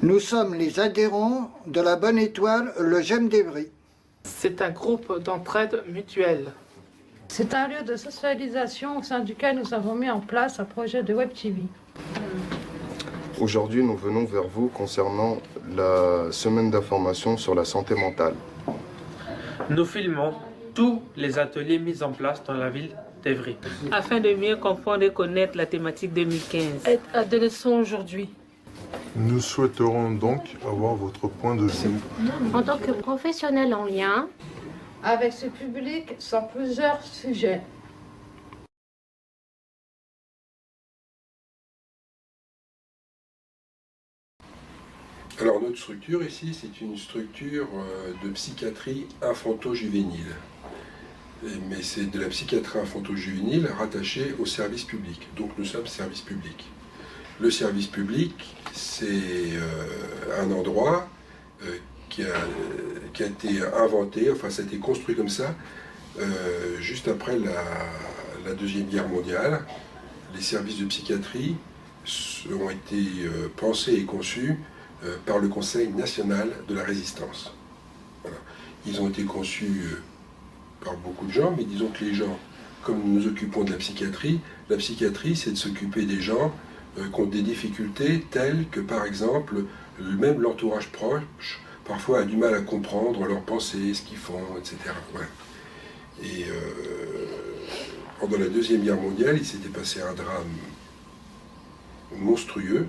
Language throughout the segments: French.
Nous sommes les adhérents de la Bonne Étoile, le GEM d'Evry. C'est un groupe d'entraide mutuelle. C'est un lieu de socialisation au sein duquel nous avons mis en place un projet de Web TV. Aujourd'hui, nous venons vers vous concernant la semaine d'information sur la santé mentale. Nous filmons tous les ateliers mis en place dans la ville d'Evry. Afin de mieux comprendre et connaître la thématique 2015. Être adolescent aujourd'hui. Nous souhaiterons donc avoir votre point de vue. En tant que professionnel en lien avec ce public sur plusieurs sujets. Alors notre structure ici, c'est une structure de psychiatrie infanto-juvénile. Mais c'est de la psychiatrie infanto-juvénile rattachée au service public. Donc nous sommes service public. Le service public, c'est un endroit qui a été inventé, enfin ça a été construit comme ça, juste après la Deuxième Guerre mondiale. Les services de psychiatrie ont été pensés et conçus par le Conseil national de la résistance. Voilà. Ils ont été conçus par beaucoup de gens, mais disons que les gens, comme nous nous occupons de la psychiatrie c'est de s'occuper des gens qui ont des difficultés telles que par exemple, même l'entourage proche, parfois a du mal à comprendre leurs pensées, ce qu'ils font, etc. Ouais. Et pendant la Deuxième Guerre mondiale, il s'était passé un drame monstrueux.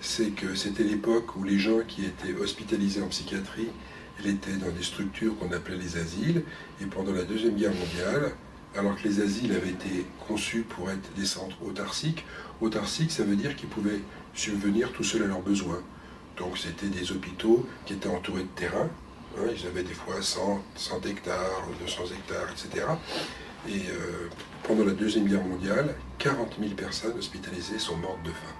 C'est que c'était l'époque où les gens qui étaient hospitalisés en psychiatrie, ils étaient dans des structures qu'on appelait les asiles, et pendant la Deuxième Guerre mondiale, alors que les asiles avaient été conçus pour être des centres autarciques, ça veut dire qu'ils pouvaient subvenir tout seuls à leurs besoins. Donc c'était des hôpitaux qui étaient entourés de terrain, hein, ils avaient des fois 100 hectares, 200 hectares, etc. Et pendant la Deuxième Guerre mondiale, 40 000 personnes hospitalisées sont mortes de faim.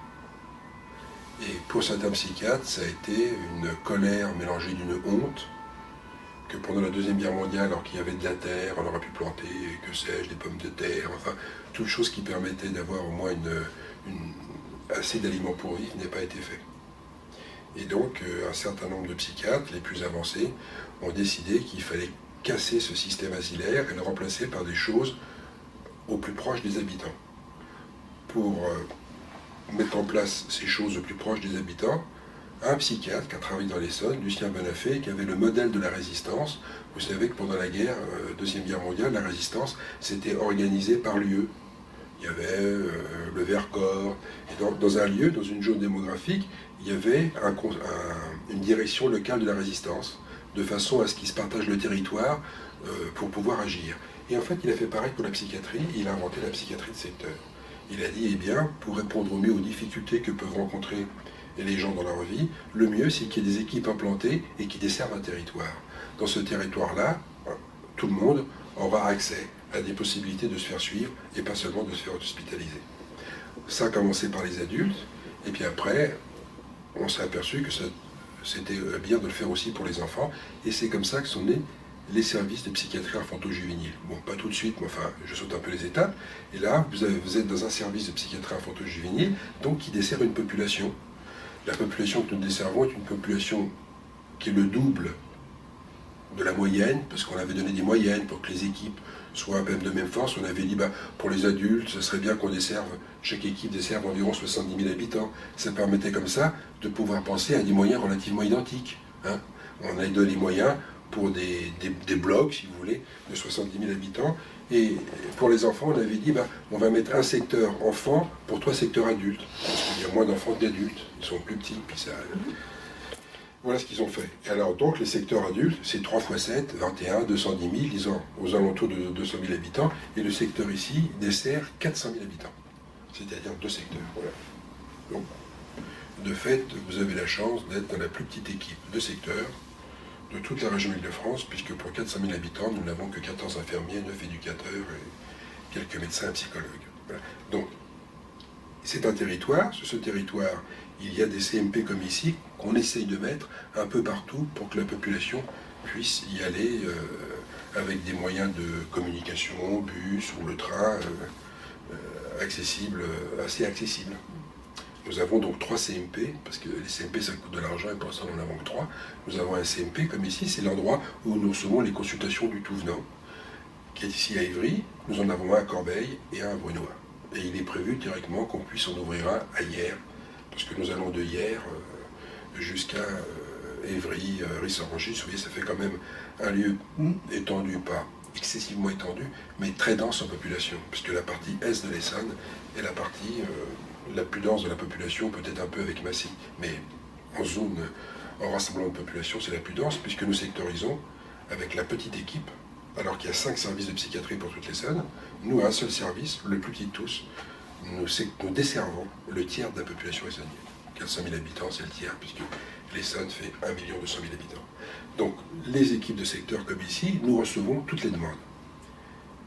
Et pour certains psychiatres, ça a été une colère mélangée d'une honte, que pendant la Deuxième Guerre mondiale, alors qu'il y avait de la terre, on aurait pu planter, que sais-je, des pommes de terre, enfin, toute chose qui permettait d'avoir au moins assez d'aliments pour vivre n'ait pas été fait. Et donc, un certain nombre de psychiatres, les plus avancés, ont décidé qu'il fallait casser ce système asilaire et le remplacer par des choses au plus proche des habitants. Pour mettre en place ces choses au plus proche des habitants, un psychiatre qui a travaillé dans l'Essonne, Lucien Bonafé, qui avait le modèle de la résistance. Vous savez que pendant la guerre, Deuxième Guerre mondiale, la résistance s'était organisée par lieu. Il y avait le Vercors, et dans un lieu, dans une zone démographique, il y avait une direction locale de la résistance, de façon à ce qu'ils se partagent le territoire pour pouvoir agir. Et en fait, il a fait pareil pour la psychiatrie, il a inventé la psychiatrie de secteur. Il a dit, eh bien, pour répondre au mieux aux difficultés que peuvent rencontrer les gens dans leur vie, le mieux, c'est qu'il y ait des équipes implantées et qui desservent un territoire. Dans ce territoire-là, tout le monde aura accès à des possibilités de se faire suivre et pas seulement de se faire hospitaliser. Ça a commencé par les adultes, et puis après, on s'est aperçu que c'était bien de le faire aussi pour les enfants, et c'est comme ça que sont nés les services de psychiatrie infanto-juvénile. Bon, pas tout de suite, mais enfin, je saute un peu les étapes. Et là, vous êtes dans un service de psychiatrie infanto-juvénile, donc qui dessert une population. La population que nous desservons est une population qui est le double de la moyenne, parce qu'on avait donné des moyennes pour que les équipes soient même de même force. On avait dit, pour les adultes, ce serait bien qu'on desserve, chaque équipe desserve environ 70 000 habitants. Ça permettait comme ça de pouvoir penser à des moyens relativement identiques. Hein. On a donné les moyens pour des blocs, si vous voulez, de 70 000 habitants. Et pour les enfants, on avait dit, on va mettre un secteur enfant pour 3 secteurs adultes. Parce qu'il y a moins d'enfants que d'adultes. Ils sont plus petits, puis ça... Voilà ce qu'ils ont fait. Et alors, donc, les secteurs adultes, c'est 3 x 7, 21, 210 000, disons, aux alentours de 200 000 habitants. Et le secteur ici dessert 400 000 habitants. C'est-à-dire 2 secteurs. Voilà. Donc, de fait, vous avez la chance d'être dans la plus petite équipe de secteurs de toute la région Île-de-France, puisque pour 400 000 habitants, nous n'avons que 14 infirmiers, 9 éducateurs et quelques médecins et psychologues. Voilà. Donc, c'est un territoire. Sur ce territoire, il y a des CMP comme ici, qu'on essaye de mettre un peu partout pour que la population puisse y aller avec des moyens de communication, bus ou le train, assez accessibles. Nous avons donc 3 CMP, parce que les CMP ça coûte de l'argent et pour l'instant nous n'en avons que 3. Nous avons un CMP comme ici, c'est l'endroit où nous recevons les consultations du tout venant, qui est ici à Ivry. Nous en avons un à Corbeil et un à Brunois. Et il est prévu théoriquement qu'on puisse en ouvrir un à Hyères, parce que nous allons de Hyères jusqu'à Évry, Rissorangis. Vous voyez, ça fait quand même un lieu étendu, pas excessivement étendu, mais très dense en population, puisque la partie est de l'Essonne est la partie la plus dense de la population, peut-être un peu avec Massy, mais en zone, en rassemblement de population, c'est la plus dense, puisque nous sectorisons avec la petite équipe, alors qu'il y a 5 services de psychiatrie pour toute l'Essonne. Nous, un seul service, le plus petit de tous, nous desservons le tiers de la population essonnienne. 400 000 habitants, c'est le tiers, puisque l'Essonne fait 1 200 000 habitants. Donc, les équipes de secteur comme ici, nous recevons toutes les demandes.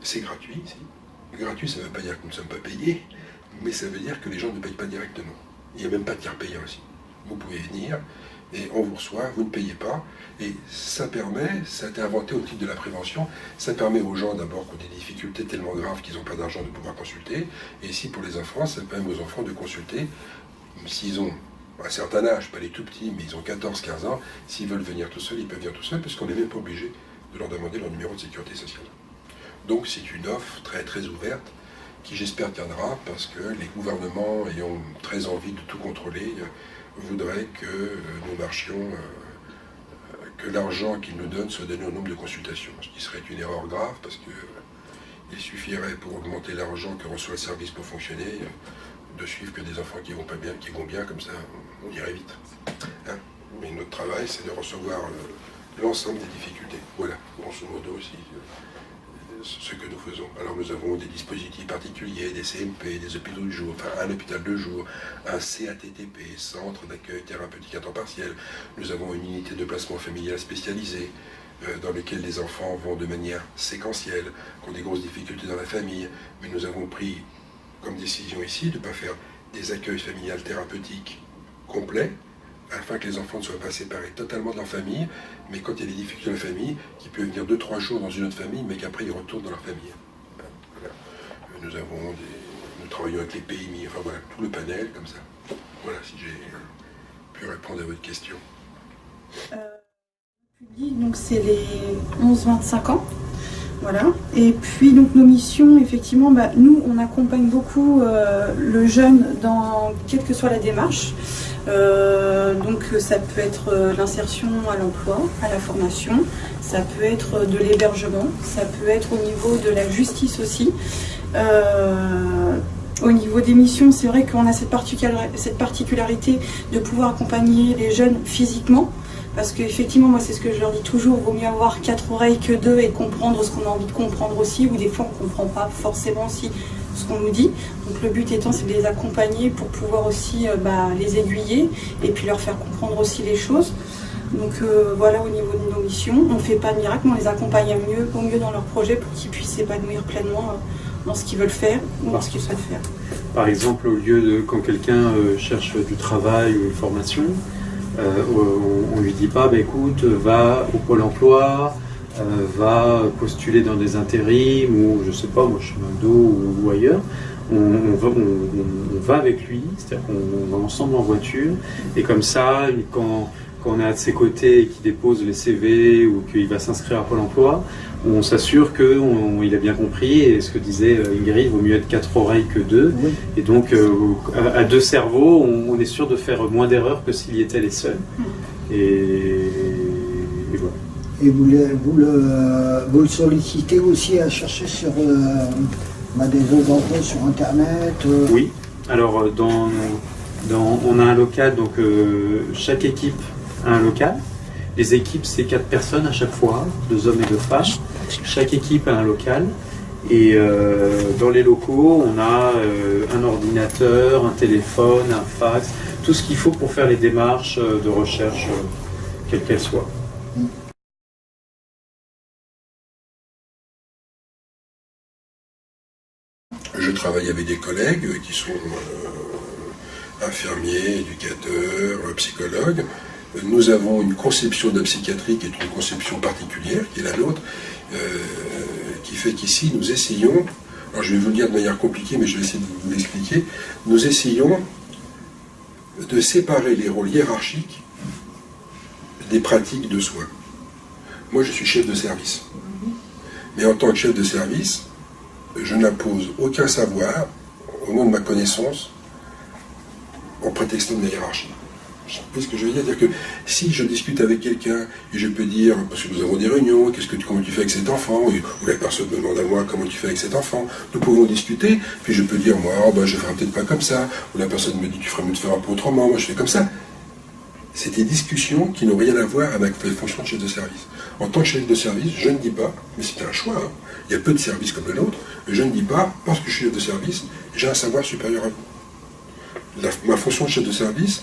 C'est gratuit ici. Gratuit, ça ne veut pas dire que nous ne sommes pas payés, mais ça veut dire que les gens ne payent pas directement. Il n'y a même pas de tiers payant ici. Vous pouvez venir et on vous reçoit, vous ne payez pas. Et ça permet, ça a été inventé au titre de la prévention, ça permet aux gens d'abord qui ont des difficultés tellement graves qu'ils n'ont pas d'argent de pouvoir consulter. Et ici pour les enfants, ça permet aux enfants de consulter s'ils ont un certain âge, pas les tout petits, mais ils ont 14-15 ans, s'ils veulent venir tout seuls, ils peuvent venir tout seuls, parce qu'on n'est même pas obligé de leur demander leur numéro de sécurité sociale. Donc c'est une offre très très ouverte, qui j'espère tiendra, parce que les gouvernements ayant très envie de tout contrôler, voudraient que nous marchions, que l'argent qu'ils nous donnent soit donné au nombre de consultations, ce qui serait une erreur grave, parce qu'il suffirait pour augmenter l'argent que reçoit le service pour fonctionner, de suivre que des enfants qui vont pas bien, qui vont bien, comme ça on irait vite. Hein, mais notre travail, c'est de recevoir l'ensemble des difficultés. Voilà, grosso modo aussi, ce que nous faisons. Alors nous avons des dispositifs particuliers, des CMP, des hôpitaux de jour, enfin un hôpital de jour, un CATTP, Centre d'accueil thérapeutique à temps partiel. Nous avons une unité de placement familial spécialisée, dans lequel les enfants vont de manière séquentielle, qui ont des grosses difficultés dans la famille, mais nous avons pris comme décision ici de ne pas faire des accueils familiales thérapeutiques complets, afin que les enfants ne soient pas séparés totalement de leur famille, mais quand il y a des difficultés de la famille, qu'ils peuvent venir 2-3 jours dans une autre famille, mais qu'après ils retournent dans leur famille. Voilà. Nous travaillons avec les PMI, enfin voilà, tout le panel comme ça. Voilà, si j'ai pu répondre à votre question. Donc c'est les 11-25 ans. Voilà. Et puis donc nos missions, effectivement, nous on accompagne beaucoup le jeune dans quelle que soit la démarche. Donc ça peut être l'insertion à l'emploi, à la formation, ça peut être de l'hébergement, ça peut être au niveau de la justice aussi. Au niveau des missions, c'est vrai qu'on a cette particularité de pouvoir accompagner les jeunes physiquement. Parce qu'effectivement, moi c'est ce que je leur dis toujours, il vaut mieux avoir 4 oreilles que 2 et comprendre ce qu'on a envie de comprendre aussi, ou des fois on ne comprend pas forcément aussi ce qu'on nous dit. Donc le but étant c'est de les accompagner pour pouvoir aussi les aiguiller et puis leur faire comprendre aussi les choses. Donc voilà au niveau de nos missions, on ne fait pas de miracle, mais on les accompagne au mieux dans leur projet pour qu'ils puissent s'épanouir pleinement dans ce qu'ils veulent faire ou dans ce qu'ils souhaitent faire. Par exemple, au lieu de quand quelqu'un cherche du travail ou une formation, on lui dit pas, écoute, va au Pôle emploi, va postuler dans des intérims ou je sais pas, moi chez McDo ou ailleurs. On va avec lui, c'est-à-dire qu'on va ensemble en voiture et comme ça, quand on est à ses côtés et qu'il dépose les CV ou qu'il va s'inscrire à Pôle emploi, on s'assure qu'il a bien compris, et ce que disait Ingrid, il vaut mieux être 4 oreilles que 2. Oui. Et donc, à 2 cerveaux, on est sûr de faire moins d'erreurs que s'il y était les seuls. Et voilà. Et vous le sollicitez aussi à chercher sur des autres emplois sur Internet Oui. Alors, on a un local, donc chaque équipe a un local. Les équipes, c'est 4 personnes à chaque fois, 2 hommes et 2 femmes. Chaque équipe a un local. Et dans les locaux, on a un ordinateur, un téléphone, un fax, tout ce qu'il faut pour faire les démarches de recherche, quelles qu'elles soient. Je travaille avec des collègues qui sont infirmiers, éducateurs, psychologues. Nous avons une conception de la psychiatrie qui est une conception particulière, qui est la nôtre, qui fait qu'ici nous essayons, alors je vais vous le dire de manière compliquée, mais je vais essayer de vous l'expliquer, nous essayons de séparer les rôles hiérarchiques des pratiques de soins. Moi, je suis chef de service. Mais en tant que chef de service, je n'impose aucun savoir au nom de ma connaissance en prétextant de la hiérarchie. Vous voyez ce que je veux dire? C'est-à-dire que si je discute avec quelqu'un et je peux dire, parce que nous avons des réunions, comment tu fais avec cet enfant, ou la personne me demande à moi comment tu fais avec cet enfant, nous pouvons discuter, puis je peux dire, moi, je ne ferai peut-être pas comme ça, ou la personne me dit, tu ferais mieux de faire un peu autrement, moi je fais comme ça. C'est des discussions qui n'ont rien à voir avec la fonction de chef de service. En tant que chef de service, je ne dis pas, mais c'est un choix, hein, il y a peu de services comme le nôtre, je ne dis pas, parce que je suis chef de service, j'ai un savoir supérieur à vous. Ma fonction de chef de service,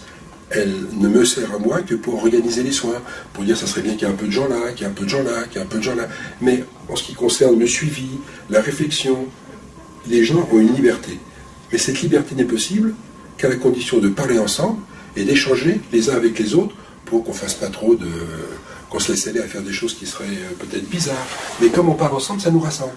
elle ne me sert à moi que pour organiser les soins, pour dire ça serait bien qu'il y ait un peu de gens là, qu'il y ait un peu de gens là, qu'il y ait un peu de gens là. Mais en ce qui concerne le suivi, la réflexion, les gens ont une liberté. Mais cette liberté n'est possible qu'à la condition de parler ensemble et d'échanger les uns avec les autres pour qu'on fasse pas trop de... qu'on se laisse aller à faire des choses qui seraient peut-être bizarres. Mais comme on parle ensemble, ça nous rassemble.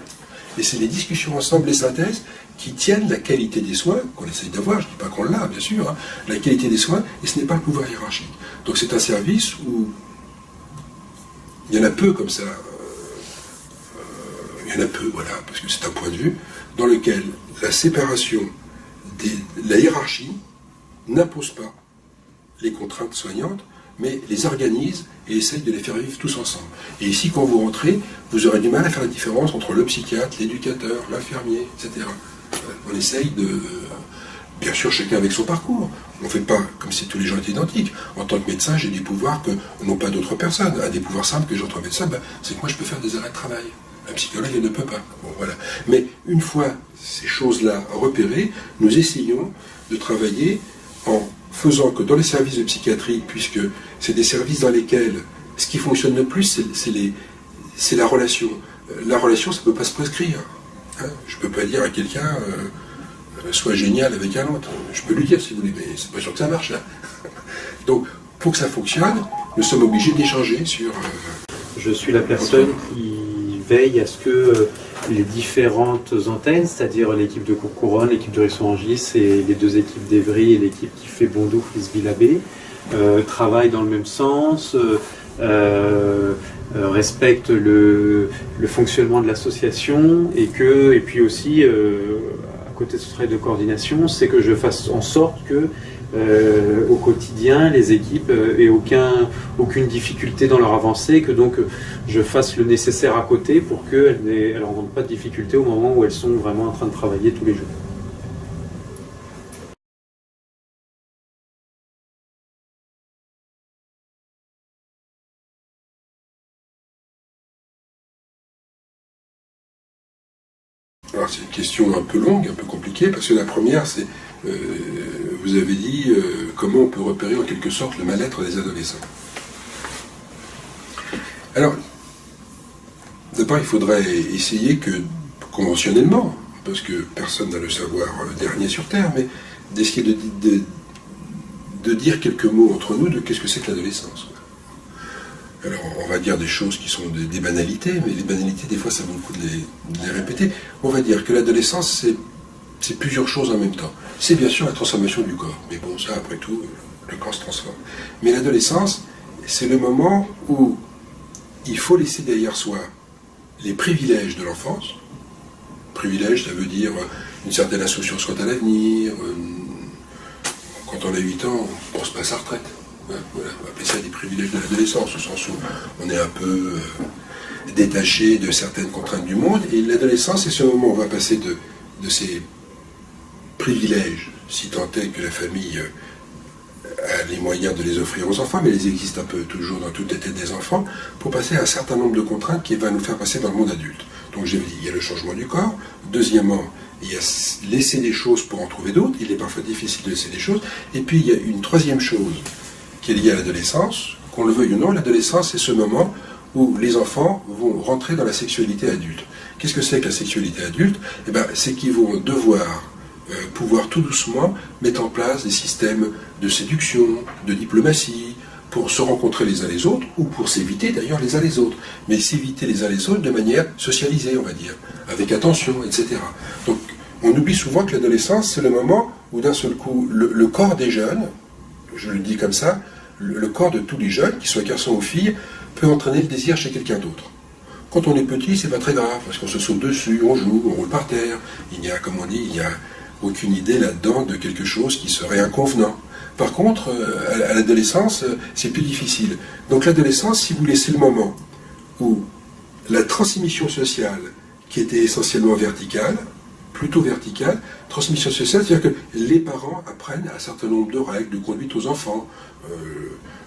Et c'est les discussions ensemble, les synthèses, qui tiennent la qualité des soins, qu'on essaye d'avoir, je ne dis pas qu'on l'a, bien sûr, hein, la qualité des soins, et ce n'est pas le pouvoir hiérarchique. Donc c'est un service où il y en a peu comme ça, il y en a peu, voilà, parce que c'est un point de vue, dans lequel la séparation de la hiérarchie n'impose pas les contraintes soignantes, mais les organise et essaye de les faire vivre tous ensemble. Et ici, quand vous rentrez, vous aurez du mal à faire la différence entre le psychiatre, l'éducateur, l'infirmier, etc. On essaye de... Bien sûr, chacun avec son parcours. On ne fait pas comme si tous les gens étaient identiques. En tant que médecin, j'ai des pouvoirs que n'ont pas d'autres personnes. Un des pouvoirs simples que j'ai entre médecins, c'est que moi, je peux faire des arrêts de travail. Un psychologue, il ne peut pas. Bon, voilà. Mais une fois ces choses-là repérées, nous essayons de travailler en faisant que dans les services de psychiatrie, puisque c'est des services dans lesquels ce qui fonctionne le plus, c'est la relation. La relation, ça ne peut pas se prescrire. Hein, je ne peux pas dire à quelqu'un sois génial avec un autre. Je peux lui dire si vous voulez, mais c'est pas sûr que ça marche là. Donc, pour que ça fonctionne, nous sommes obligés d'échanger sur... Je suis la personne qui veille à ce que les différentes antennes, c'est-à-dire l'équipe de Courcouronnes, l'équipe de Risson-Rangis et les deux équipes d'Evry et l'équipe qui fait Bondoufle-Lisville-Abbé, travaillent dans le même sens, respectent le fonctionnement de l'association et puis aussi, à côté de ce travail de coordination, c'est que je fasse en sorte que au quotidien, les équipes aient aucune difficulté dans leur avancée, que donc je fasse le nécessaire à côté pour qu'elles ne rencontrent pas de difficultés au moment où elles sont vraiment en train de travailler tous les jours. Alors c'est une question un peu longue, un peu compliquée, parce que la première c'est, vous avez dit comment on peut repérer en quelque sorte le mal-être des adolescents. Alors, d'abord il faudrait essayer que, conventionnellement, parce que personne n'a le savoir dernier sur Terre, mais d'essayer de dire quelques mots entre nous de qu'est-ce que c'est que l'adolescence. Alors, on va dire des choses qui sont des banalités, mais les banalités, des fois, ça vaut le coup de les répéter. On va dire que l'adolescence, c'est plusieurs choses en même temps. C'est bien sûr la transformation du corps, mais bon, ça, après tout, le corps se transforme. Mais l'adolescence, c'est le moment où il faut laisser derrière soi les privilèges de l'enfance. Privilèges, ça veut dire une certaine insouciance quant à l'avenir. Quand on a 8 ans, on pense pas à sa retraite. Voilà, on va appeler ça des privilèges de l'adolescence, au sens où on est un peu détaché de certaines contraintes du monde. Et l'adolescence, c'est ce moment où on va passer de ces privilèges, si tant est que la famille a les moyens de les offrir aux enfants, mais ils existent un peu toujours dans toute la tête des enfants, pour passer à un certain nombre de contraintes qui va nous faire passer dans le monde adulte. Donc j'ai dit, il y a le changement du corps. Deuxièmement, il y a laisser des choses pour en trouver d'autres. Il est parfois difficile de laisser des choses. Et puis il y a une troisième chose qui est liée à l'adolescence. Qu'on le veuille ou non, l'adolescence, c'est ce moment où les enfants vont rentrer dans la sexualité adulte. Qu'est-ce que c'est que la sexualité adulte? Eh bien, c'est qu'ils vont devoir pouvoir tout doucement mettre en place des systèmes de séduction, de diplomatie, pour se rencontrer les uns les autres, ou pour s'éviter d'ailleurs les uns les autres. Mais s'éviter les uns les autres de manière socialisée, on va dire, avec attention, etc. Donc, on oublie souvent que l'adolescence, c'est le moment où d'un seul coup, le corps des jeunes je le dis comme ça, le corps de tous les jeunes, qu'ils soient garçons ou filles, peut entraîner le désir chez quelqu'un d'autre. Quand on est petit, c'est pas très grave, parce qu'on se saute dessus, on joue, on roule par terre. Il n'y a, comme on dit, il n'y a aucune idée là-dedans de quelque chose qui serait inconvenant. Par contre, à l'adolescence, c'est plus difficile. Donc l'adolescence, si vous laissez le moment où la transmission sociale, qui était essentiellement verticale, plutôt verticale, transmission sociale, c'est-à-dire que les parents apprennent un certain nombre de règles de conduite aux enfants,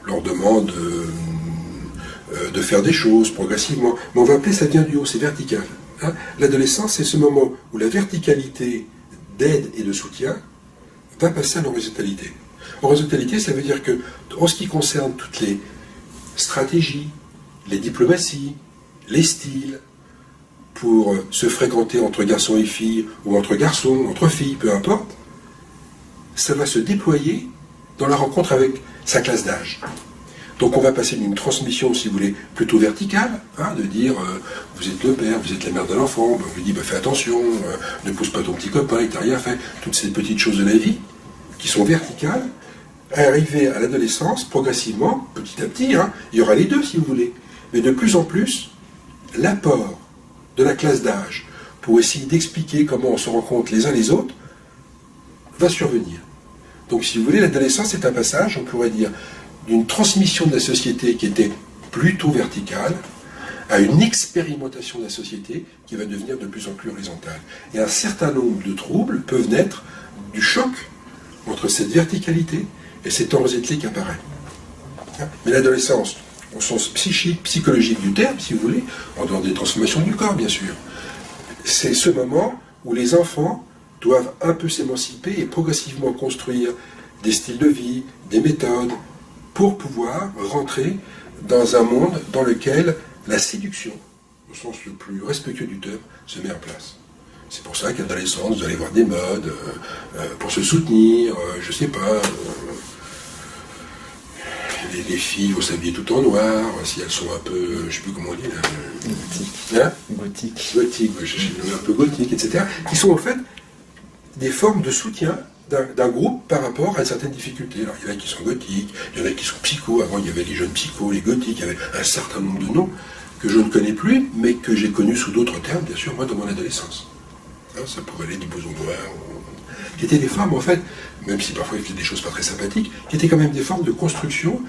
leur demandent de faire des choses progressivement. Mais on va appeler ça vient du haut, c'est vertical. Hein. L'adolescence, c'est ce moment où la verticalité d'aide et de soutien va passer à l'horizontalité. Horizontalité, ça veut dire que, en ce qui concerne toutes les stratégies, les diplomaties, les styles, pour se fréquenter entre garçons et filles, ou entre garçons, entre filles, peu importe, ça va se déployer dans la rencontre avec sa classe d'âge. Donc on va passer d'une transmission, si vous voulez, plutôt verticale, hein, de dire vous êtes le père, vous êtes la mère de l'enfant, on lui dit fais attention, ne pousse pas ton petit copain, il t'a rien fait, toutes ces petites choses de la vie qui sont verticales, à arriver à l'adolescence, progressivement, petit à petit, hein, il y aura les deux si vous voulez, mais de plus en plus, l'apport de la classe d'âge pour essayer d'expliquer comment on se rencontre les uns les autres va survenir. Donc si vous voulez, l'adolescence c'est un passage, on pourrait dire, d'une transmission de la société qui était plutôt verticale à une expérimentation de la société qui va devenir de plus en plus horizontale. Et un certain nombre de troubles peuvent naître du choc entre cette verticalité et cette horizontalité qui apparaît. Mais l'adolescence, au sens psychique, psychologique du terme, si vous voulez, en dehors des transformations du corps, bien sûr, c'est ce moment où les enfants doivent un peu s'émanciper et progressivement construire des styles de vie, des méthodes, pour pouvoir rentrer dans un monde dans lequel la séduction, au sens le plus respectueux du terme, se met en place. C'est pour ça qu'à l'adolescence, vous allez voir des modes pour se soutenir, je sais pas, les filles vont s'habiller tout en noir, si elles sont un peu, je sais plus comment on dit là. Gothique. Gothique, je cherche un peu gothique, etc. Qui sont en fait des formes de soutien d'un groupe par rapport à certaines difficultés. Alors il y en a qui sont gothiques, il y en a qui sont psychos, avant il y avait les jeunes psychos, les gothiques, il y avait un certain nombre de noms que je ne connais plus, mais que j'ai connus sous d'autres termes, bien sûr, moi dans mon adolescence. Hein, ça pourrait aller du boson noir, qui étaient des formes en fait, même si parfois il faisait des choses pas très sympathiques, qui étaient quand même des formes de construction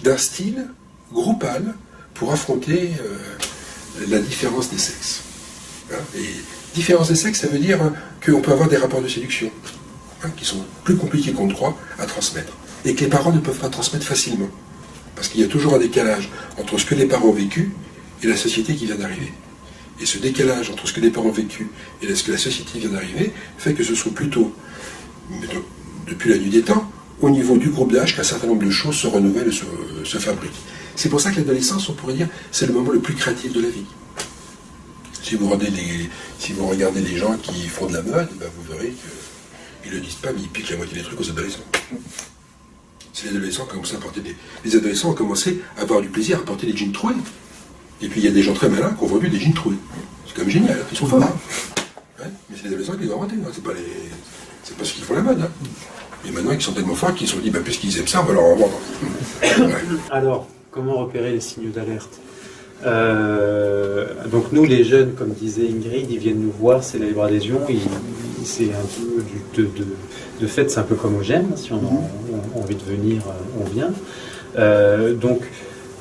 d'un style groupal pour affronter la différence des sexes. Hein, et différence des sexes, ça veut dire qu'on peut avoir des rapports de séduction, qui sont plus compliqués qu'on ne croit à transmettre, et que les parents ne peuvent pas transmettre facilement, parce qu'il y a toujours un décalage entre ce que les parents ont vécu et la société qui vient d'arriver. Et ce décalage entre ce que les parents ont vécu et ce que la société vient d'arriver fait que ce sont plutôt, depuis la nuit des temps, au niveau du groupe d'âge qu'un certain nombre de choses se renouvellent et se fabriquent. C'est pour ça que l'adolescence, on pourrait dire, c'est le moment le plus créatif de la vie. Si vous regardez les gens qui font de la mode, ben vous verrez qu'ils ne le disent pas, mais ils piquent la moitié des trucs aux adolescents. C'est les adolescents qui ont commencé à porter les adolescents ont commencé à avoir du plaisir à porter des jeans troués. Et puis il y a des gens très malins qui ont vendu des jeans troués. C'est quand même génial, ils sont forts. Hein. Ouais, mais c'est les adolescents qui les ont inventés, hein. C'est pas ceux qui font la mode. Hein. Et maintenant ils sont tellement forts qu'ils se sont dit, bah, puisqu'ils aiment ça, on va leur en vendre. Ouais. Alors, comment repérer les signaux d'alerte ? Donc nous les jeunes, comme disait Ingrid, ils viennent nous voir, c'est la libre adhésion, c'est un peu de fait, c'est un peu comme au GEM, si on a envie de venir, on vient.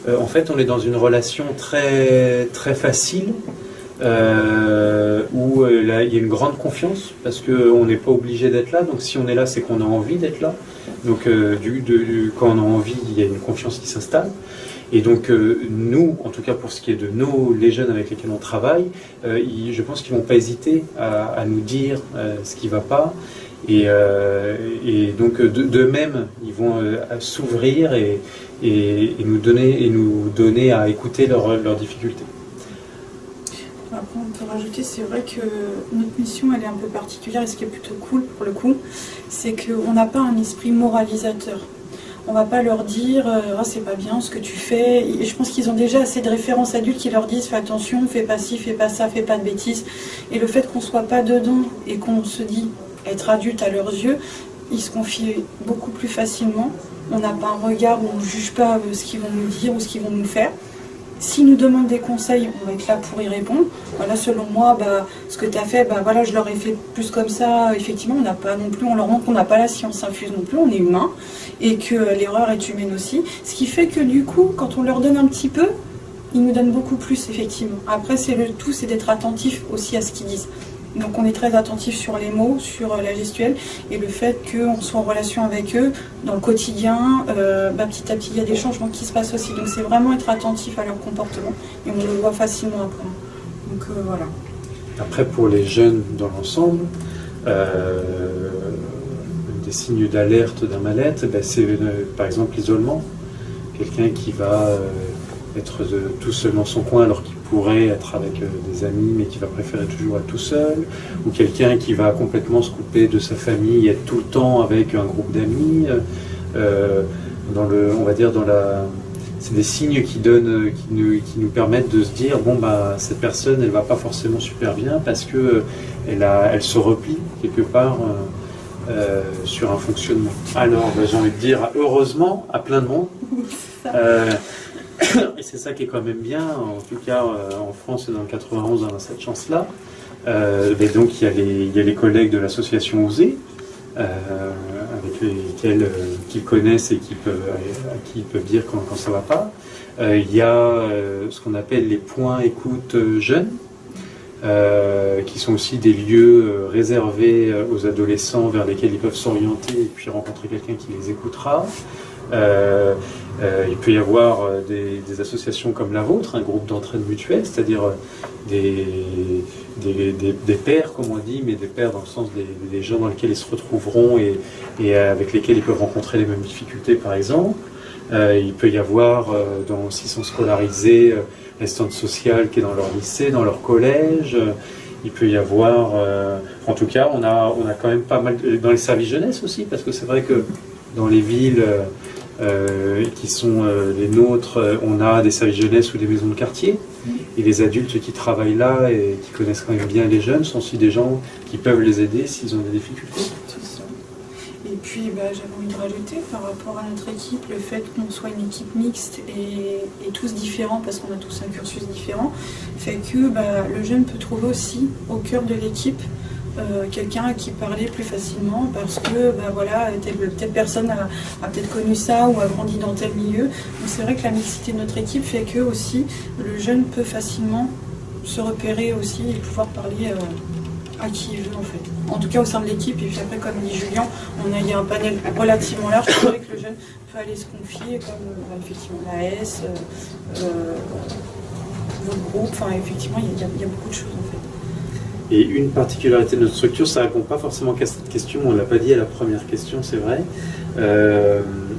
En fait on est dans une relation très, très facile, où là, il y a une grande confiance, parce qu'on n'est pas obligé d'être là, donc si on est là, c'est qu'on a envie d'être là. Donc quand on a envie, il y a une confiance qui s'installe. Et donc nous, en tout cas pour ce qui est de les jeunes avec lesquels on travaille, je pense qu'ils ne vont pas hésiter à nous dire ce qui ne va pas. Et donc d'eux-mêmes, ils vont s'ouvrir et nous donner à écouter leurs difficultés. Après, on peut rajouter, c'est vrai que notre mission, elle est un peu particulière, et ce qui est plutôt cool pour le coup, c'est qu'on n'a pas un esprit moralisateur. On ne va pas leur dire oh, c'est pas bien ce que tu fais. Et je pense qu'ils ont déjà assez de références adultes qui leur disent fais attention, fais pas ci, fais pas ça, fais pas de bêtises. Et le fait qu'on ne soit pas dedans et qu'on se dit être adulte à leurs yeux, ils se confient beaucoup plus facilement on n'a pas un regard où on ne juge pas ce qu'ils vont nous dire ou ce qu'ils vont nous faire. S'ils nous demandent des conseils, on va être là pour y répondre. Voilà, selon moi, ce que tu as fait, voilà, je leur ai fait plus comme ça. Effectivement, on n'a pas non plus, on leur montre qu'on n'a pas la science infuse non plus, on est humain et que l'erreur est humaine aussi. Ce qui fait que du coup, quand on leur donne un petit peu, ils nous donnent beaucoup plus, effectivement. Après, c'est le tout, c'est d'être attentif aussi à ce qu'ils disent. Donc on est très attentif sur les mots, sur la gestuelle et le fait qu'on soit en relation avec eux dans le quotidien, petit à petit il y a des changements qui se passent aussi. Donc c'est vraiment être attentif à leur comportement et on le voit facilement après. Donc voilà. Après pour les jeunes dans l'ensemble, des signes d'alerte d'un mal-être, c'est par exemple l'isolement. Quelqu'un qui va être tout seul dans son coin alors qu'il pourrait être avec des amis mais qui va préférer toujours être tout seul, ou quelqu'un qui va complètement se couper de sa famille et être tout le temps avec un groupe d'amis, on va dire c'est des signes qui nous permettent de se dire cette personne elle va pas forcément super bien parce que elle se replie quelque part sur un fonctionnement. Alors j'ai envie de dire heureusement à plein de monde. Et c'est ça qui est quand même bien, en tout cas en France et dans le 91 on a cette chance-là. Donc il y a les collègues de l'association Oser, avec lesquels qu'ils connaissent et à qui ils peuvent dire quand ça ne va pas. Il y a ce qu'on appelle les points écoute jeunes, qui sont aussi des lieux réservés aux adolescents vers lesquels ils peuvent s'orienter et puis rencontrer quelqu'un qui les écoutera. Il peut y avoir des associations comme la vôtre, un groupe d'entraide mutuelle, c'est-à-dire des pairs, comme on dit, mais des pairs dans le sens des gens dans lesquels ils se retrouveront et avec lesquels ils peuvent rencontrer les mêmes difficultés, par exemple. Il peut y avoir, s'ils sont scolarisés, l'assistante sociale qui est dans leur lycée, dans leur collège. Il peut y avoir, en tout cas, on a quand même pas mal, dans les services jeunesse aussi, parce que c'est vrai que dans les villes qui sont les nôtres, on a des services jeunesse ou des maisons de quartier. Et les adultes qui travaillent là et qui connaissent quand même bien les jeunes sont aussi des gens qui peuvent les aider s'ils ont des difficultés. Et puis j'avais envie de rajouter par rapport à notre équipe, le fait qu'on soit une équipe mixte et tous différents, parce qu'on a tous un cursus différent, fait que le jeune peut trouver aussi au cœur de l'équipe quelqu'un à qui parler plus facilement parce que telle personne a peut-être connu ça ou a grandi dans tel milieu. Donc c'est vrai que la mixité de notre équipe fait que aussi le jeune peut facilement se repérer aussi et pouvoir parler à qui il veut en fait. En tout cas au sein de l'équipe, et puis après comme dit Julien, il y a un panel relativement large. C'est vrai que le jeune peut aller se confier comme effectivement l'AS, votre groupe, effectivement il y a beaucoup de choses en fait. Et une particularité de notre structure, ça ne répond pas forcément qu'à cette question, on ne l'a pas dit à la première question, c'est vrai.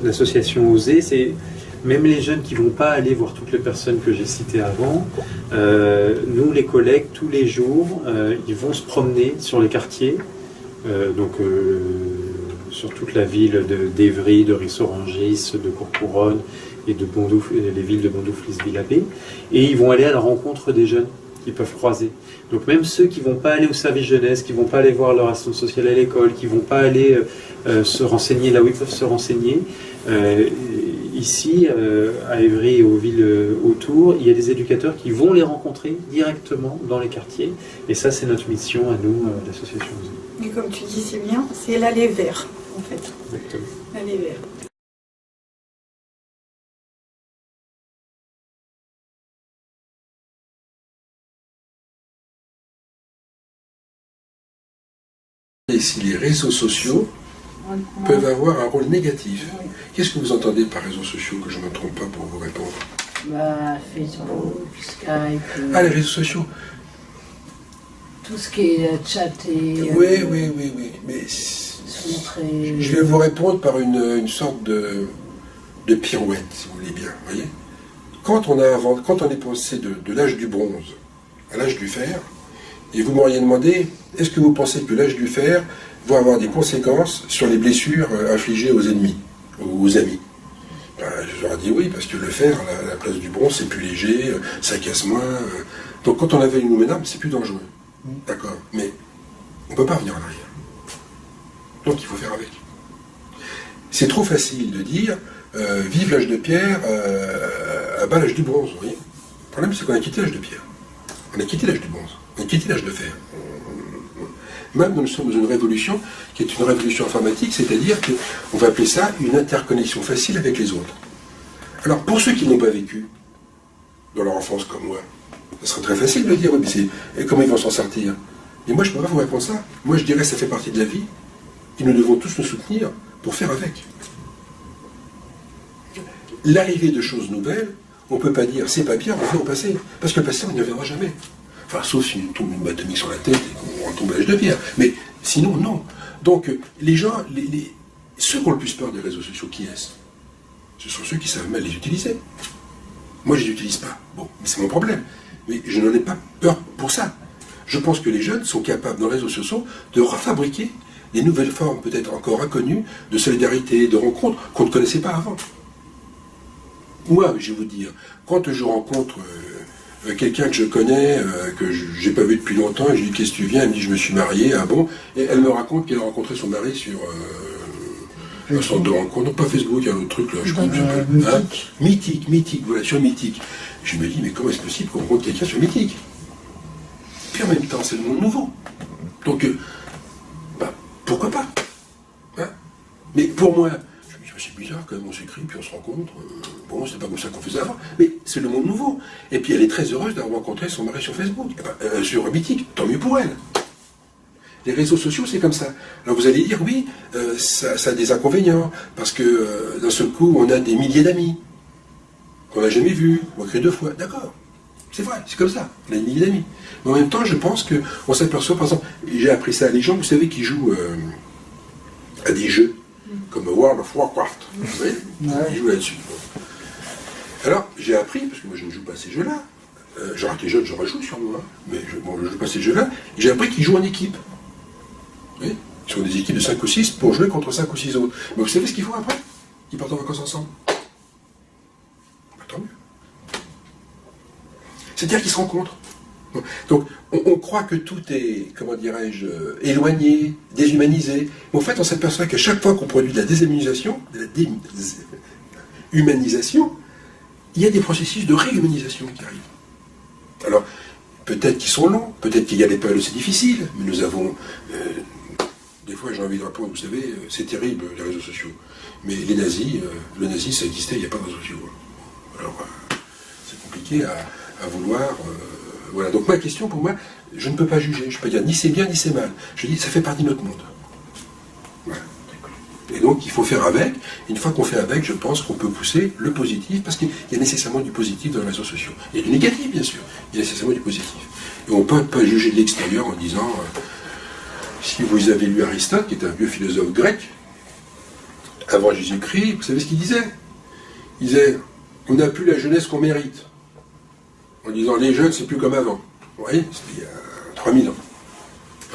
L'association Oser, c'est même les jeunes qui ne vont pas aller voir toutes les personnes que j'ai citées avant, nous les collègues, tous les jours, ils vont se promener sur les quartiers, sur toute la ville d'Évry, de Ris-Orangis, de Courcouronnes et de Bondoufle, les villes de Bondoufle, Lisbonne-Abbé, et ils vont aller à la rencontre des jeunes qu'ils peuvent croiser. Donc même ceux qui ne vont pas aller au service jeunesse, qui ne vont pas aller voir leur assistante sociale à l'école, qui ne vont pas aller se renseigner là où ils peuvent se renseigner, ici, à Évry et aux villes autour, il y a des éducateurs qui vont les rencontrer directement dans les quartiers. Et ça, c'est notre mission à nous, l'association. Et comme tu dis, c'est bien, c'est l'aller vers, en fait. Exactement. L'aller vers. Et si les réseaux sociaux peuvent avoir un rôle négatif. Qu'est-ce que vous entendez par réseaux sociaux que je ne me trompe pas pour vous répondre? Facebook, Skype. Les réseaux sociaux. Tout ce qui est chat et... Oui. Mais je vais vous répondre par une sorte de pirouette, si vous voulez bien. Voyez, quand on est passé de l'âge du bronze à l'âge du fer, et vous m'auriez demandé, est-ce que vous pensez que l'âge du fer va avoir des conséquences sur les blessures infligées aux ennemis, aux amis? Je leur ai dit oui, parce que le fer, à la place du bronze, c'est plus léger, ça casse moins. Donc quand on avait une nouvelle arme, c'est plus dangereux. D'accord, mais on ne peut pas revenir en arrière. Donc il faut faire avec. C'est trop facile de dire vive l'âge de pierre, à bas l'âge du bronze. Vous voyez, le problème, c'est qu'on a quitté l'âge de pierre. On a quitté l'âge de bronze. On a quitté l'âge de fer. Même nous sommes dans une révolution qui est une révolution informatique, c'est-à-dire qu'on va appeler ça une interconnexion facile avec les autres. Alors, pour ceux qui n'ont pas vécu dans leur enfance comme moi, ça serait très facile de dire, oui, mais comment ils vont s'en sortir? Et moi, je ne peux pas vous répondre ça. Moi, je dirais que ça fait partie de la vie, et nous devons tous nous soutenir pour faire avec. L'arrivée de choses nouvelles, on ne peut pas dire, c'est pas bien, on fait au passé. Parce que le passé, on n'y reviendra jamais. Enfin, sauf si on tombe une batte sur la tête et qu'on retombe à l'âge de pierre. Mais sinon, non. Donc, les gens, ceux qui ont le plus peur des réseaux sociaux, qui est-ce? Ce sont ceux qui savent mal les utiliser. Moi, je ne les utilise pas. Bon, mais c'est mon problème. Mais je n'en ai pas peur pour ça. Je pense que les jeunes sont capables, dans les réseaux sociaux, de refabriquer des nouvelles formes, peut-être encore inconnues, de solidarité, de rencontres, qu'on ne connaissait pas avant. Moi, je vais vous dire, quand je rencontre quelqu'un que je connais, que je n'ai pas vu depuis longtemps, et je lui dis qu'est-ce que tu viens, elle me dit je me suis marié, ah bon, et elle me raconte qu'elle a rencontré son mari sur un centre de rencontre, non pas Facebook, il y a un autre truc là, je crois que Mythique, voilà, sur Mythique. Je me dis mais comment est-ce possible qu'on rencontre quelqu'un sur Mythique? Puis en même temps, c'est le monde nouveau. Donc, pourquoi pas, hein? Mais pour moi, je me dis c'est bizarre quand même, on s'écrit, puis on se rencontre. Bon, c'est pas comme ça qu'on faisait avant, mais c'est le monde nouveau. Et puis elle est très heureuse d'avoir rencontré son mari sur Facebook, sur Mythique, tant mieux pour elle. Les réseaux sociaux, c'est comme ça. Alors vous allez dire, oui, ça a des inconvénients, parce que d'un seul coup, on a des milliers d'amis, qu'on n'a jamais vus, on écrit 2 fois, d'accord. C'est vrai, c'est comme ça, on a des milliers d'amis. Mais en même temps, je pense qu'on s'aperçoit, par exemple, j'ai appris ça à les gens, vous savez, qui jouent à des jeux, comme World of Warcraft, vous voyez, ils jouent là-dessus. Alors, j'ai appris, parce que moi je ne joue pas à ces jeux-là, j'aurais été jeune, j'aurais joué sur moi, mais je ne joue pas à ces jeux-là, j'ai appris qu'ils jouent en équipe. Vous voyez, ils sont des équipes de 5 ou 6 pour jouer contre 5 ou 6 autres. Mais vous savez ce qu'ils font après? Ils partent en vacances ensemble. Tant mieux. C'est-à-dire qu'ils se rencontrent. Donc, on croit que tout est, comment dirais-je, éloigné, déshumanisé. Mais en fait, on s'aperçoit qu'à chaque fois qu'on produit de la déshumanisation, il y a des processus de réhumanisation qui arrivent. Alors, peut-être qu'ils sont longs, peut-être qu'il y a des périodes aussi difficiles, mais nous avons... des fois, j'ai envie de répondre, vous savez, c'est terrible, les réseaux sociaux. Mais les nazis, le nazi, ça existait, il n'y a pas de réseaux sociaux. Alors, c'est compliqué à vouloir... voilà. Donc, ma question, pour moi, je ne peux pas juger. Je ne peux pas dire ni c'est bien, ni c'est mal. Je dis, ça fait partie de notre monde. Voilà. Et donc, il faut faire avec. Une fois qu'on fait avec, je pense qu'on peut pousser le positif, parce qu'il y a nécessairement du positif dans les réseaux sociaux. Il y a du négatif, bien sûr. Il y a nécessairement du positif. Et on ne peut pas juger de l'extérieur en disant, si vous avez lu Aristote, qui est un vieux philosophe grec, avant Jésus-Christ, vous savez ce qu'il disait? Il disait, on n'a plus la jeunesse qu'on mérite. En disant, les jeunes, c'est plus comme avant. Vous voyez, c'était il y a 3000 ans.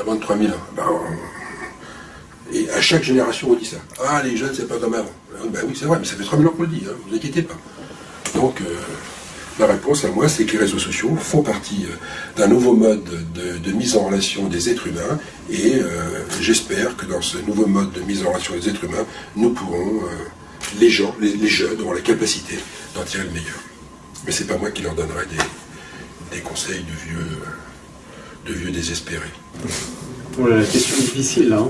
Avant de 3000 ans. Et à chaque génération, on dit ça. Ah, les jeunes, c'est pas comme avant. Ben oui, c'est vrai, mais ça fait 3000 ans qu'on le dit, hein, vous inquiétez pas. Donc, la réponse à moi, c'est que les réseaux sociaux font partie d'un nouveau mode de mise en relation des êtres humains, et j'espère que dans ce nouveau mode de mise en relation des êtres humains, nous pourrons, les gens, les jeunes, auront la capacité d'en tirer le meilleur. Mais c'est pas moi qui leur donnerai des conseils de vieux désespérés. Voilà, la question est difficile, là.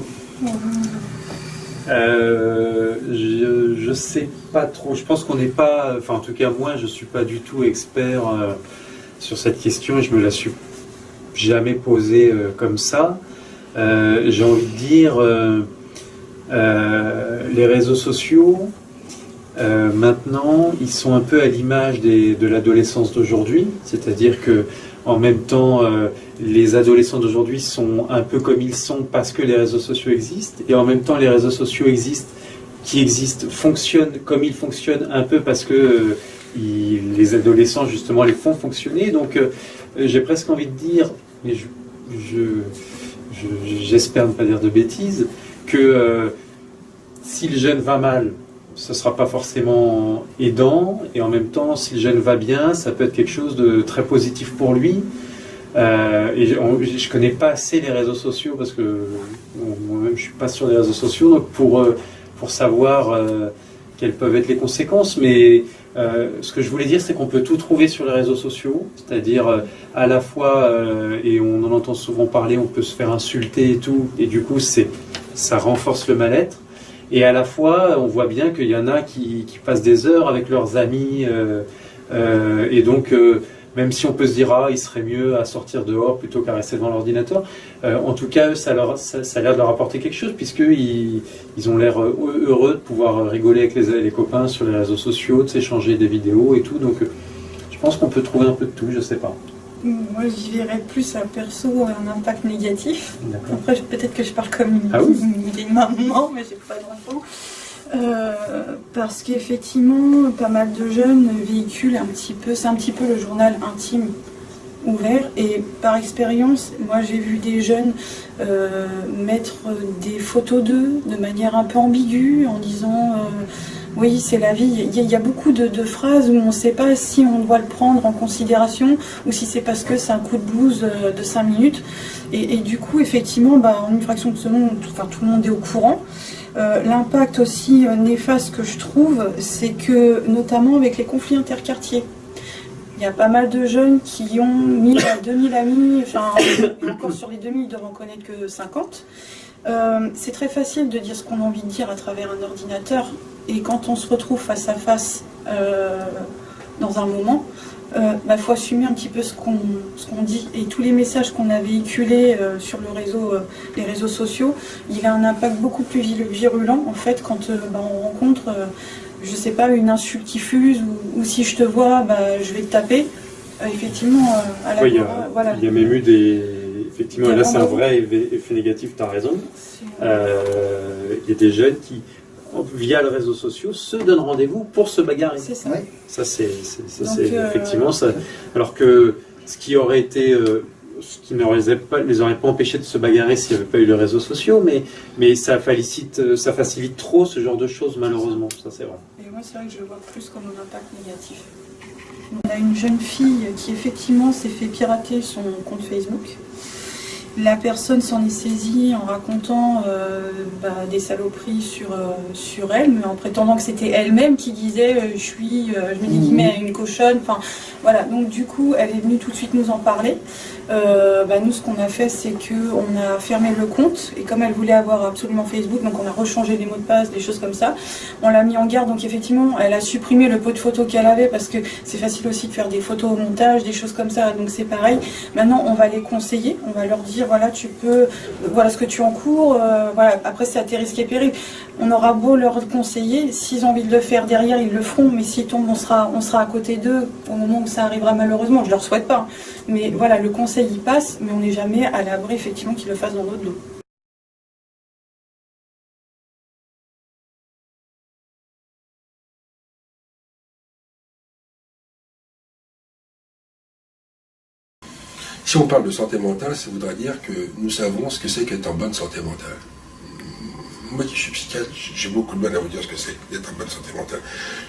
Je sais pas trop. Je pense qu'on n'est pas... Enfin, en tout cas, moi, je suis pas du tout expert sur cette question, et je me la suis jamais posée comme ça. J'ai envie de dire... les réseaux sociaux... maintenant, ils sont un peu à l'image de l'adolescence d'aujourd'hui, c'est-à-dire que en même temps, les adolescents d'aujourd'hui sont un peu comme ils sont parce que les réseaux sociaux existent, et en même temps, les réseaux sociaux fonctionnent comme ils fonctionnent un peu parce que les adolescents justement les font fonctionner. Donc, j'ai presque envie de dire, mais j'espère ne pas dire de bêtises, que si le jeune va mal, ce ne sera pas forcément aidant, et en même temps, si le jeune va bien, ça peut être quelque chose de très positif pour lui. Et je ne connais pas assez les réseaux sociaux, parce que moi-même je ne suis pas sur les réseaux sociaux, donc pour pour savoir quelles peuvent être les conséquences, mais ce que je voulais dire, c'est qu'on peut tout trouver sur les réseaux sociaux, c'est-à-dire à la fois, et on en entend souvent parler, on peut se faire insulter et tout, et du coup ça renforce le mal-être, et à la fois on voit bien qu'il y en a qui passent des heures avec leurs amis, et donc même si on peut se dire il serait mieux à sortir dehors plutôt qu'à rester devant l'ordinateur, en tout cas ça a l'air de leur apporter quelque chose, puisqu'ils ont l'air heureux de pouvoir rigoler avec les copains sur les réseaux sociaux, de s'échanger des vidéos et tout, donc je pense qu'on peut trouver un peu de tout, je sais pas. Moi j'y verrais plus à perso un impact négatif. Après peut-être que je parle comme une maman, mais j'ai pas d'enfant. Parce qu'effectivement, pas mal de jeunes véhiculent c'est un petit peu le journal intime ouvert, et par expérience, moi j'ai vu des jeunes mettre des photos d'eux de manière un peu ambiguë, en disant oui c'est la vie. Il y a beaucoup de phrases où on ne sait pas si on doit le prendre en considération ou si c'est parce que c'est un coup de blues de 5 minutes, et du coup effectivement en une fraction de seconde, tout le monde est au courant. L'impact aussi néfaste que je trouve, c'est que notamment avec les conflits interquartiers, il y a pas mal de jeunes qui ont 1000 à 2000 amis, et encore sur les 2000 ils doivent en connaître que 50. C'est très facile de dire ce qu'on a envie de dire à travers un ordinateur, et quand on se retrouve face à face dans un moment, faut assumer un petit peu ce qu'on dit, et tous les messages qu'on a véhiculés sur les réseaux sociaux, il a un impact beaucoup plus virulent en fait quand on rencontre je sais pas, une insulte qui fuse, ou si je te vois je vais te taper, effectivement à la voilà. Il y a même eu effectivement, là c'est un vrai effet négatif, tu as raison. Il y a des jeunes qui, via les réseaux sociaux, se donnent rendez-vous pour se bagarrer. C'est ça. Ouais. Ça c'est effectivement ça. Alors que ce qui aurait été, ce qui ne les aurait pas empêchés de se bagarrer s'il n'y avait pas eu les réseaux sociaux, mais ça facilite trop ce genre de choses, malheureusement. Ça c'est vrai. Et moi c'est vrai que je le vois plus comme un impact négatif. On a une jeune fille qui effectivement s'est fait pirater son compte Facebook. La personne s'en est saisie en racontant des saloperies sur elle, mais en prétendant que c'était elle-même qui disait je me déguisais une cochonne. Enfin voilà, donc du coup elle est venue tout de suite nous en parler. Nous ce qu'on a fait, c'est qu'on a fermé le compte, et comme elle voulait avoir absolument Facebook, donc on a rechangé les mots de passe, des choses comme ça. On l'a mis en garde, donc effectivement elle a supprimé le pot de photos qu'elle avait, parce que c'est facile aussi de faire des photos au montage, des choses comme ça, donc c'est pareil. Maintenant on va les conseiller, on va leur dire voilà ce que tu encours, après c'est à tes risques et périls. On aura beau leur conseiller, s'ils ont envie de le faire derrière ils le feront, mais s'ils tombent on sera à côté d'eux au moment où ça arrivera, malheureusement, je leur souhaite pas, mais voilà, le conseil y passe, mais on n'est jamais à l'abri effectivement qu'ils le fassent dans notre dos. Si on parle de santé mentale, ça voudrait dire que nous savons ce que c'est qu'être en bonne santé mentale. Moi qui suis psychiatre, j'ai beaucoup de mal à vous dire ce que c'est d'être en bonne santé mentale.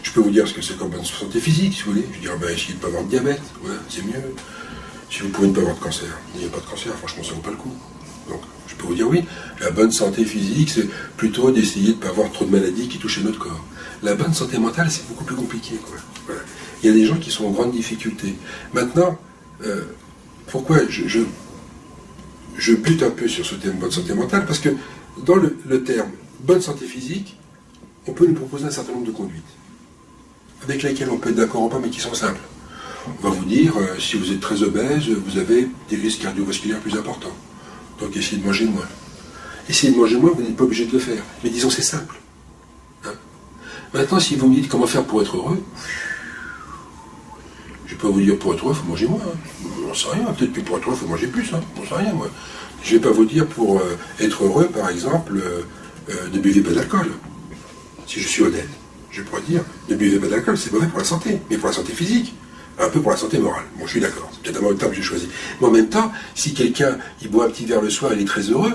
Je peux vous dire ce que c'est qu'en bonne santé physique, si vous voulez. Je veux dire, essayez de ne pas avoir de diabète, voilà, c'est mieux. Si vous pouvez ne pas avoir de cancer, n'ayez pas de cancer, franchement ça vaut pas le coup. Donc je peux vous dire oui, la bonne santé physique, c'est plutôt d'essayer de ne pas avoir trop de maladies qui touchent notre corps. La bonne santé mentale, c'est beaucoup plus compliqué, quoi. Voilà. Il y a des gens qui sont en grande difficulté. Maintenant, pourquoi je bute un peu sur ce terme bonne santé mentale, parce que dans le terme bonne santé physique, on peut nous proposer un certain nombre de conduites, avec lesquelles on peut être d'accord ou pas, mais qui sont simples. On va vous dire, si vous êtes très obèse, vous avez des risques cardiovasculaires plus importants. Donc essayez de manger moins. Essayez de manger moins, vous n'êtes pas obligé de le faire. Mais disons, c'est simple. Hein? Maintenant, si vous me dites comment faire pour être heureux, je ne vais pas vous dire pour être heureux, il faut manger moins. Hein. J'en sais rien. Peut-être que pour être heureux, il faut manger plus. Hein. J'en sais rien, moi. Je ne vais pas vous dire pour être heureux, par exemple, ne buvez pas d'alcool. Si je suis honnête, je pourrais dire, ne buvez pas d'alcool, c'est mauvais pour la santé, mais pour la santé physique. Un peu pour la santé morale. Bon, je suis d'accord, c'est peut-être un mauvais terme que j'ai choisi. Mais en même temps, si quelqu'un, il boit un petit verre le soir, il est très heureux,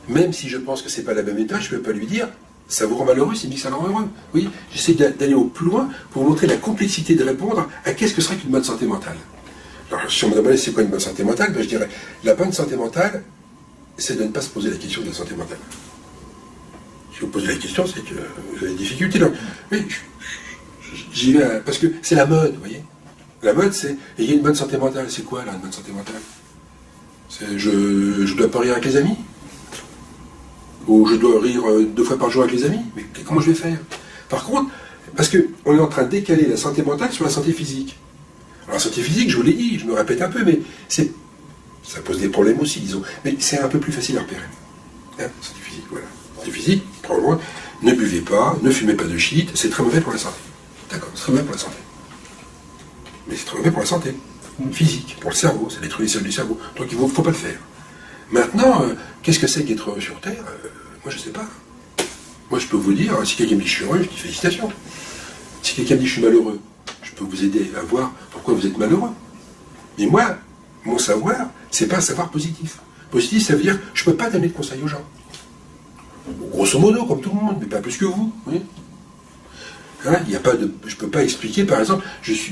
même si je pense que c'est pas la même état, je ne peux pas lui dire, ça vous rend malheureux, s'il me dit que ça le rend heureux. Oui, j'essaie d'aller au plus loin pour vous montrer la complexité de répondre à qu'est-ce que serait qu'une bonne santé mentale. Alors, si on me demandait c'est quoi une bonne santé mentale, je dirais, la bonne santé mentale, c'est de ne pas se poser la question de la santé mentale. Si vous posez la question, c'est que vous avez des difficultés. Non. Mais j'y vais parce que c'est la mode, vous voyez. La mode, c'est ayez une bonne santé mentale. C'est quoi, là, une bonne santé mentale? C'est je dois pas rire avec les amis? Ou je dois rire 2 fois par jour avec les amis? Mais comment je vais faire? Par contre, parce qu'on est en train de décaler la santé mentale sur la santé physique. Alors la santé physique, je vous l'ai dit, je me répète un peu, mais ça pose des problèmes aussi, disons. Mais c'est un peu plus facile à repérer. Hein, santé physique, voilà. Santé physique, probablement, ne buvez pas, ne fumez pas de shit, c'est très mauvais pour la santé. D'accord, c'est très mauvais pour la santé. Mais c'est très mauvais pour la santé physique, pour le cerveau, ça détruit les cellules du cerveau. Donc il ne faut pas le faire. Maintenant, qu'est-ce que c'est qu'être heureux sur Terre? Moi, je ne sais pas. Moi, je peux vous dire, si quelqu'un me dit je suis heureux, je dis félicitations. Si quelqu'un me dit je suis malheureux, je peux vous aider à voir pourquoi vous êtes malheureux. Mais moi, mon savoir, c'est pas un savoir positif. Positif, ça veut dire je ne peux pas donner de conseils aux gens. Grosso modo, comme tout le monde, mais pas plus que vous. Oui. Hein, je ne peux pas expliquer, par exemple,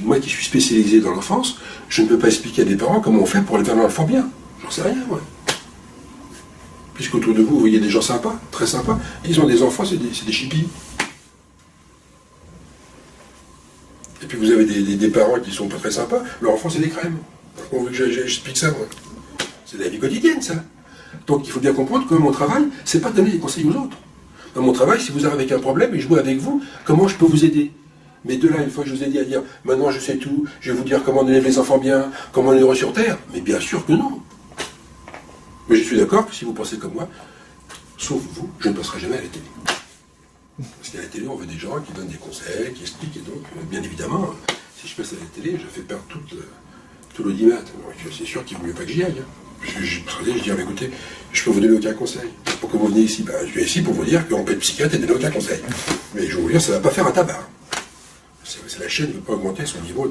moi qui suis spécialisé dans l'enfance, je ne peux pas expliquer à des parents comment on fait pour élever un enfant bien. J'en sais rien, moi. Puisqu'autour de vous, vous voyez des gens sympas, très sympas, et ils ont des enfants, c'est des chippies. Et puis vous avez des parents qui sont pas très sympas, leur enfant c'est des crèmes. On veut que j'explique ça, moi. C'est la vie quotidienne, ça. Donc il faut bien comprendre que mon travail, c'est pas de donner des conseils aux autres. Dans mon travail, si vous arrivez avec un problème et je joue avec vous, comment je peux vous aider? Mais de là, une fois que je vous ai dit à dire, maintenant je sais tout, je vais vous dire comment donner les enfants bien, comment on est heureux sur Terre, mais bien sûr que non. Mais je suis d'accord que si vous pensez comme moi, sauf vous, je ne passerai jamais à la télé. Parce qu'à la télé, on veut des gens qui donnent des conseils, qui expliquent, et donc, bien évidemment, si je passe à la télé, je fais perdre tout l'audimat. C'est sûr qu'il ne vaut mieux pas que j'y aille. Parce que je dis, écoutez, je peux vous donner aucun conseil. Pourquoi vous venez ici? Je viens ici pour vous dire qu'on peut être psychiatre et donner aucun conseil. Mais je vais vous dire, ça ne va pas faire un tabac. C'est la chaîne ne peut pas augmenter son niveau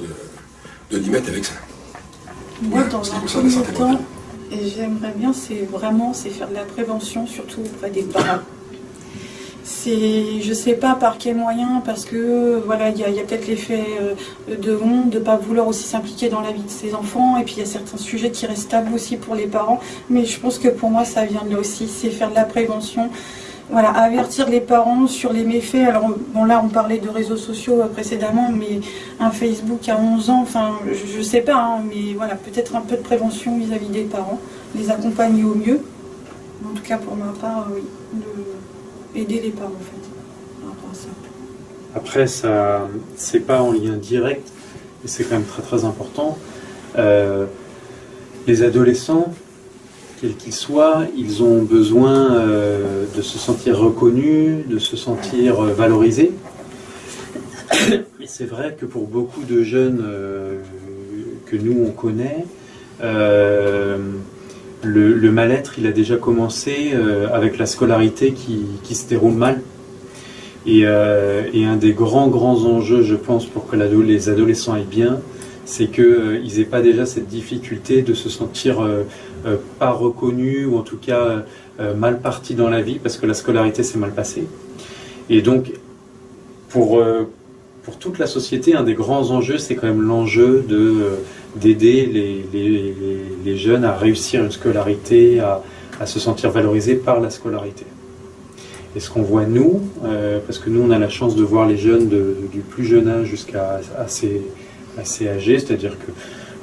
d'audimat avec ça. Moi, voilà, dans un premier temps, et j'aimerais bien, c'est faire de la prévention, surtout auprès des parents. Je ne sais pas par quel moyen, parce que voilà, il y a peut-être l'effet de honte, de ne pas vouloir aussi s'impliquer dans la vie de ses enfants, et puis il y a certains sujets qui restent tabous aussi pour les parents, mais je pense que pour moi ça vient de là aussi, c'est faire de la prévention. Voilà, avertir les parents sur les méfaits. Alors bon, là on parlait de réseaux sociaux précédemment, mais un Facebook à 11 ans, enfin je sais pas, hein, mais voilà, peut-être un peu de prévention vis-à-vis des parents, les accompagner au mieux. En tout cas pour ma part, oui, aider les parents en fait, par rapport à ça. Après, ça, c'est pas en lien direct, mais c'est quand même très très important. Les adolescents, quels qu'ils soient, ils ont besoin de se sentir reconnus, de se sentir valorisés. Et c'est vrai que pour beaucoup de jeunes que nous on connaît, le mal-être il a déjà commencé avec la scolarité qui se déroule mal. Et un des grands enjeux, je pense, pour que les adolescents aillent bien, c'est qu'ils n'aient pas déjà cette difficulté de se sentir pas reconnus, ou en tout cas mal partis dans la vie, parce que la scolarité s'est mal passée. Et donc, pour toute la société, un des grands enjeux, c'est quand même l'enjeu d'aider les jeunes à réussir une scolarité, à se sentir valorisés par la scolarité. Et ce qu'on voit nous, parce que nous on a la chance de voir les jeunes du plus jeune âge jusqu'à assez âgés, c'est-à-dire que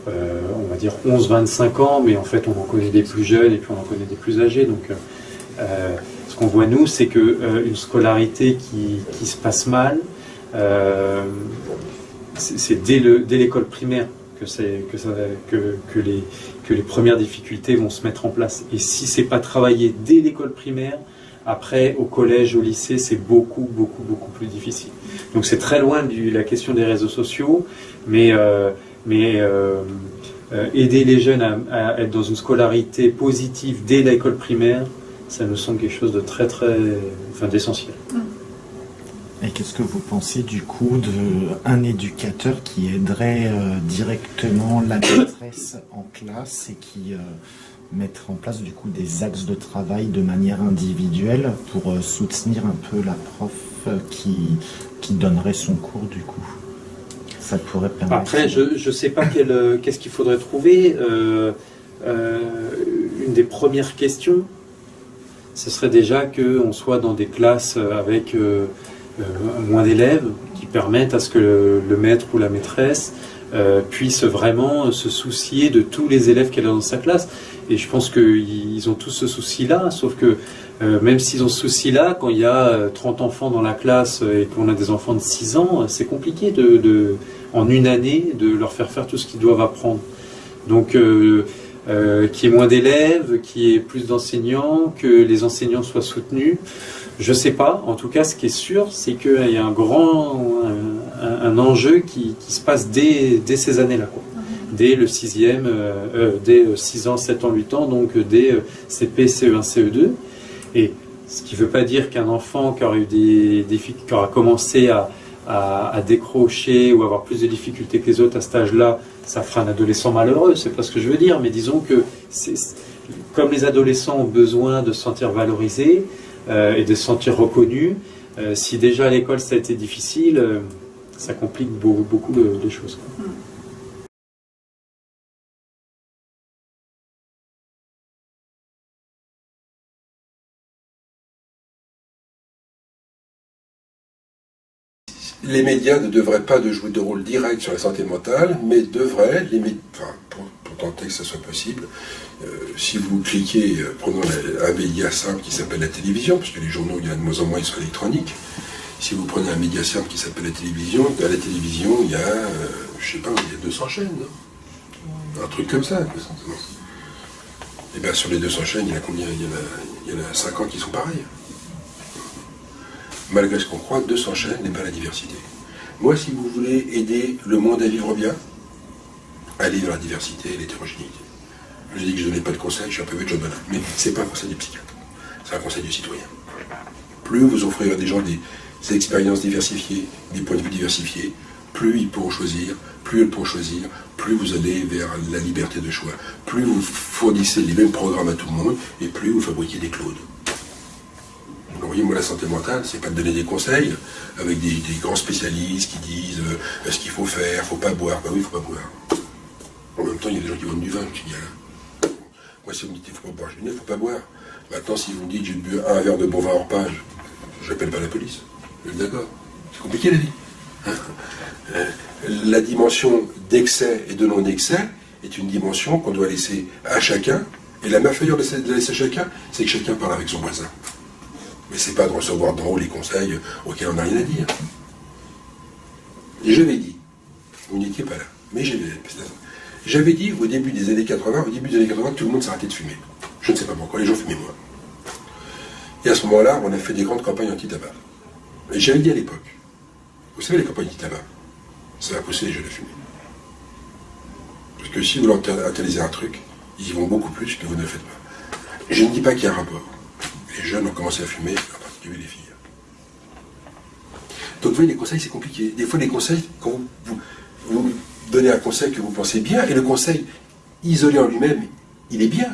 on va dire 11-25 ans, mais en fait on en connaît des plus jeunes et puis on en connaît des plus âgés. Donc ce qu'on voit nous, c'est qu'une scolarité qui se passe mal, c'est dès l'école primaire que les premières difficultés vont se mettre en place. Et si c'est pas travaillé dès l'école primaire, après, au collège, au lycée, c'est beaucoup plus difficile. Donc c'est très loin de la question des réseaux sociaux, mais aider les jeunes à être dans une scolarité positive dès l'école primaire, ça nous semble quelque chose de d'essentiel. Et qu'est-ce que vous pensez du coup d'un éducateur qui aiderait directement la maîtresse en classe et qui mettre en place du coup des axes de travail de manière individuelle pour soutenir un peu la prof qui donnerait son cours du coup? Ça pourrait permettre... Après, je ne sais pas qu'est-ce qu'il faudrait trouver. Une des premières questions, ce serait déjà qu'on soit dans des classes avec moins d'élèves, qui permettent à ce que le maître ou la maîtresse puisse vraiment se soucier de tous les élèves qu'elle a dans sa classe. Et je pense qu'ils ont tous ce souci-là, sauf que même s'ils ont ce souci-là, quand il y a 30 enfants dans la classe et qu'on a des enfants de 6 ans, c'est compliqué en une année de leur faire tout ce qu'ils doivent apprendre. Donc qu'il y ait moins d'élèves, qu'il y ait plus d'enseignants, que les enseignants soient soutenus, je ne sais pas. En tout cas, ce qui est sûr, c'est qu'il y a un enjeu qui se passe dès ces années-là, quoi. Dès le 6e, dès 6 ans, 7 ans, 8 ans, donc dès CP, CE1, CE2. Et ce qui ne veut pas dire qu'un enfant qui aura, qui aura commencé à décrocher ou avoir plus de difficultés que les autres à cet âge-là, ça fera un adolescent malheureux, c'est pas ce que je veux dire, mais disons que comme les adolescents ont besoin de se sentir valorisés et de se sentir reconnus, si déjà à l'école ça a été difficile, ça complique beaucoup les choses, quoi. Les médias ne devraient pas jouer de rôle direct sur la santé mentale, mais devraient, pour tenter que ce soit possible, si vous cliquez, prenons un média simple qui s'appelle la télévision, parce que les journaux, il y en a de moins en moins, ils sont électroniques. Si vous prenez un média simple qui s'appelle la télévision, à la télévision, il y a, je sais pas, il y a 200 chaînes, non? Un truc comme ça. Et bien sur les 200 chaînes, il y en a combien? Il y en a 50 qui sont pareils. Malgré ce qu'on croit, 200 chaînes n'est pas la diversité. Moi, si vous voulez aider le monde à vivre bien, allez dans la diversité et l'hétérogénéité. Je dis que je ne donnais pas de conseils, je suis un peu John Bonham, mais ce n'est pas un conseil du psychiatre, c'est un conseil du citoyen. Plus vous offrirez à des gens des expériences diversifiées, des points de vue diversifiés, plus ils pourront choisir, plus elles pourront choisir, plus vous allez vers la liberté de choix, plus vous fournissez les mêmes programmes à tout le monde, et plus vous fabriquez des clones. Vous voyez, moi, la santé mentale, c'est pas de donner des conseils avec des grands spécialistes qui disent ce qu'il faut faire, faut pas boire. Ben oui, faut pas boire. En même temps, il y a des gens qui vendent du vin, je dis, moi, si vous me dites qu'il faut pas boire, je dis, faut pas boire. Maintenant, si vous me dites j'ai bu un verre de bon vin hors page, je n'appelle pas la police. Vous êtes d'accord? C'est compliqué la vie. Hein? La dimension d'excès et de non-excès est une dimension qu'on doit laisser à chacun. Et la meilleure façon de la laisser à chacun, c'est que chacun parle avec son voisin. Mais c'est pas de recevoir d'en haut les conseils auxquels on n'a rien à dire. Et j'avais dit, vous n'étiez pas là, mais j'avais dit au début des années 80, tout le monde s'arrêtait de fumer. Je ne sais pas pourquoi, les gens fumaient moins. Et à ce moment-là, on a fait des grandes campagnes anti-tabac. Et j'avais dit à l'époque, vous savez, les campagnes anti-tabac, ça va pousser les jeunes à fumer. Parce que si vous leur interdisez un truc, ils y vont beaucoup plus que vous ne le faites pas. Et je ne dis pas qu'il y a un rapport. Les jeunes ont commencé à fumer, en particulier les filles. Donc vous voyez, les conseils, c'est compliqué. Des fois, les conseils, quand vous donnez un conseil que vous pensez bien, et le conseil, isolé en lui-même, il est bien.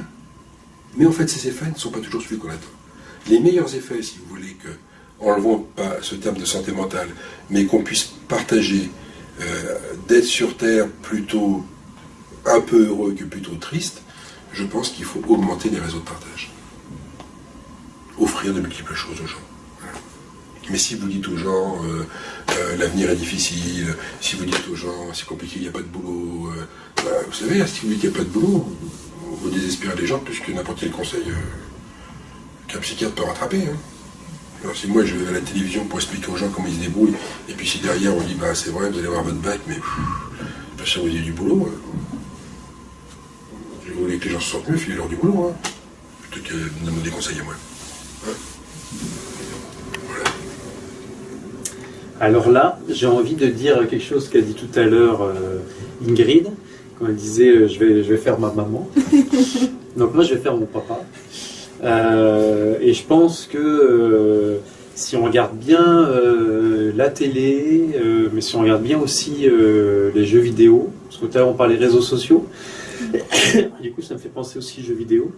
Mais en fait, ces effets ne sont pas toujours celui qu'on attend. Les meilleurs effets, si vous voulez, enlevons pas ce terme de santé mentale, mais qu'on puisse partager d'être sur Terre plutôt un peu heureux que plutôt triste, je pense qu'il faut augmenter les réseaux de partage. Offrir de multiples choses aux gens. Voilà. Mais si vous dites aux gens l'avenir est difficile, si vous dites aux gens c'est compliqué, il n'y a pas de boulot, vous savez, si vous dites qu'il n'y a pas de boulot, vous désespérez les gens plus que n'importe quel conseil qu'un psychiatre peut rattraper. Hein. Alors si moi je vais à la télévision pour expliquer aux gens comment ils se débrouillent, et puis si derrière on dit bah c'est vrai, vous allez avoir votre bac, mais pas sûr que vous ayez du boulot. Si vous voulez que les gens se sentent mieux, filez-leur du boulot, hein, plutôt que de me donner des conseils à moi. Hein. Voilà. Alors là, j'ai envie de dire quelque chose qu'a dit tout à l'heure Ingrid, quand elle disait je vais faire ma maman. Donc moi je vais faire mon papa. Et je pense que si on regarde bien la télé, mais si on regarde bien aussi les jeux vidéo, parce que tout à l'heure on parlait des réseaux sociaux, du coup ça me fait penser aussi aux jeux vidéo.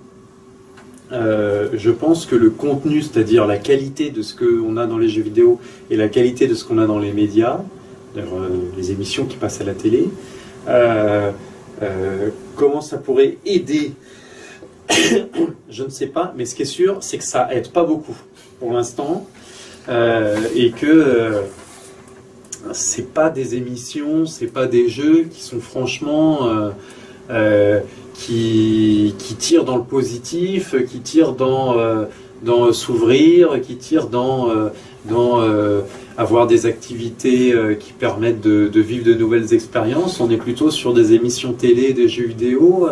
Je pense que le contenu, c'est-à-dire la qualité de ce qu'on a dans les jeux vidéo et la qualité de ce qu'on a dans les médias, les émissions qui passent à la télé, comment ça pourrait aider Je ne sais pas, mais ce qui est sûr, c'est que ça aide pas beaucoup pour l'instant, et que c'est pas des émissions, c'est pas des jeux qui sont franchement qui tirent dans le positif, qui tirent dans s'ouvrir, qui tirent dans avoir des activités qui permettent de vivre de nouvelles expériences. On est plutôt sur des émissions télé, des jeux vidéo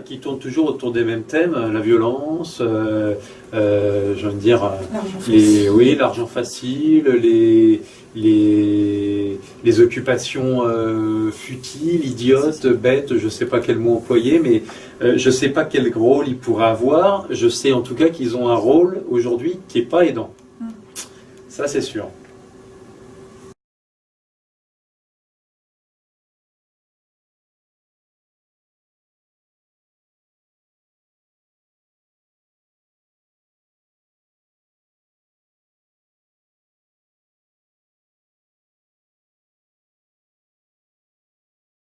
qui tournent toujours autour des mêmes thèmes, la violence, je veux dire, l'argent facile, les occupations futiles, idiotes, bêtes, je ne sais pas quel mot employer, mais je ne sais pas quel rôle ils pourraient avoir. Je sais en tout cas qu'ils ont un rôle aujourd'hui qui n'est pas aidant. Ça, c'est sûr.